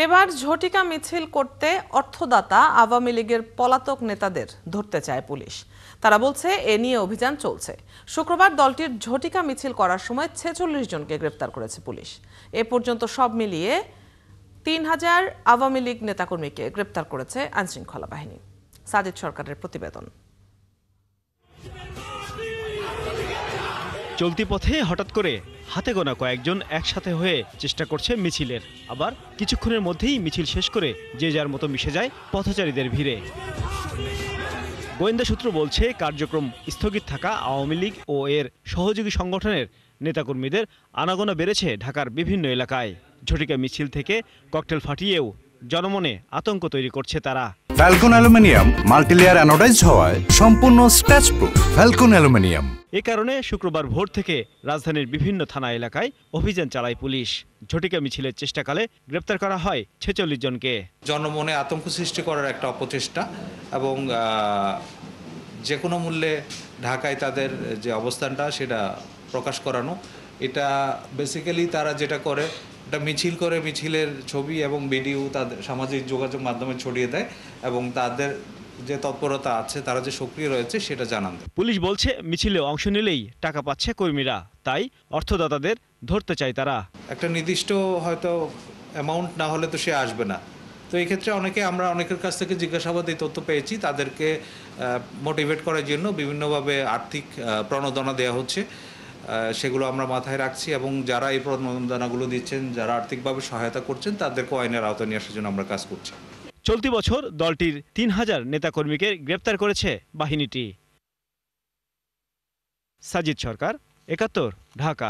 এবার ঝটিকা মিছিল করতে অর্থদাতা আওয়ামী লীগের পলাতক নেতাদের ধরতে চায় পুলিশ। তারা বলছে এ নিয়ে অভিযান চলছে। শুক্রবার দলটির ঝটিকা মিছিল করার সময় ৪৬ জনকে গ্রেপ্তার করেছে পুলিশ। এ পর্যন্ত সব মিলিয়ে ৩,০০০ আওয়ামী লীগ নেতাকর্মীকে গ্রেপ্তার করেছে আইনশৃঙ্খলা বাহিনী। সাজিদ সরকারের প্রতিবেদন। চলতি পথে হঠাৎ করে হাতে গোনা কয়েকজন একসাথে হয়ে চেষ্টা করছে মিছিলের, আবার কিছুক্ষণের মধ্যেই মিছিল শেষ করে যে যার মতো মিশে যায় পথচারীদের ভিড়ে। গোয়েন্দা সূত্র বলছে, কার্যক্রম স্থগিত থাকা আওয়ামী লীগ ও এর সহযোগী সংগঠনের নেতাকর্মীদের আনাগোনা বেড়েছে ঢাকার বিভিন্ন এলাকায়। ঝটিকা মিছিল থেকে ককটেল ফাটিয়েও জনমনে আতঙ্ক তৈরি করছে তারা। ফ্যালকন অ্যালুমিনিয়াম মাল্টিলেয়ার অ্যানোডাইজড হওয়ায় সম্পূর্ণ স্ক্র্যাচ প্রুফ। Falcon aluminium. এ কারণে শুক্রবার ভোর থেকে রাজধানীর বিভিন্ন থানা এলাকায় অভিযান চালায় পুলিশ। ঝটিকা মিছিলের চেষ্টাকালে গ্রেপ্তার করা হয় ৪৬ জনকে। জনমনে আতঙ্ক সৃষ্টি করার একটা অপচেষ্টা এবং যে কোনো মূল্যে ঢাকায় তাদের যে অবস্থানটা সেটা প্রকাশ করানো, এটা বেসিক্যালি তারা যেটা করে, এটা মিছিল করে মিছিলের ছবি এবং ভিডিও তাদের সামাজিক যোগাযোগ মাধ্যমে ছড়িয়ে দেয় এবং তাদের যে তৎপরতা আছে, তারা যে সক্রিয় রয়েছে সেটা জানান দেয়। পুলিশ বলছে, মিছিলে অংশ নিলেই টাকা পাচ্ছে কর্মীরা, তাই অর্থদাতাদের ধরতে চায় তারা। একটা নির্দিষ্ট হয়তো অ্যামাউন্ট না হলে তো সে আসবে না। তো এই ক্ষেত্রে আমরা অনেকের কাছ থেকে জিজ্ঞাসাবাদ এই তথ্য পেয়েছি, তাদেরকে মোটিভেট করার জন্য বিভিন্নভাবে আর্থিক প্রণোদনা দেওয়া হচ্ছে। সেগুলো আমরা মাথায় রাখছি এবং যারা এই প্রণোদনাগুলো দিচ্ছেন, যারা আর্থিকভাবে সহায়তা করছেন, তাদেরকে আইনের আওতায় নিয়ে আসার জন্য আমরা কাজ করছি। চলতি বছর দলটির ৩,০০০ নেতাকর্মীকে গ্রেপ্তার করেছে বাহিনীটি। সাজিদ সরকার, ৭১, ঢাকা।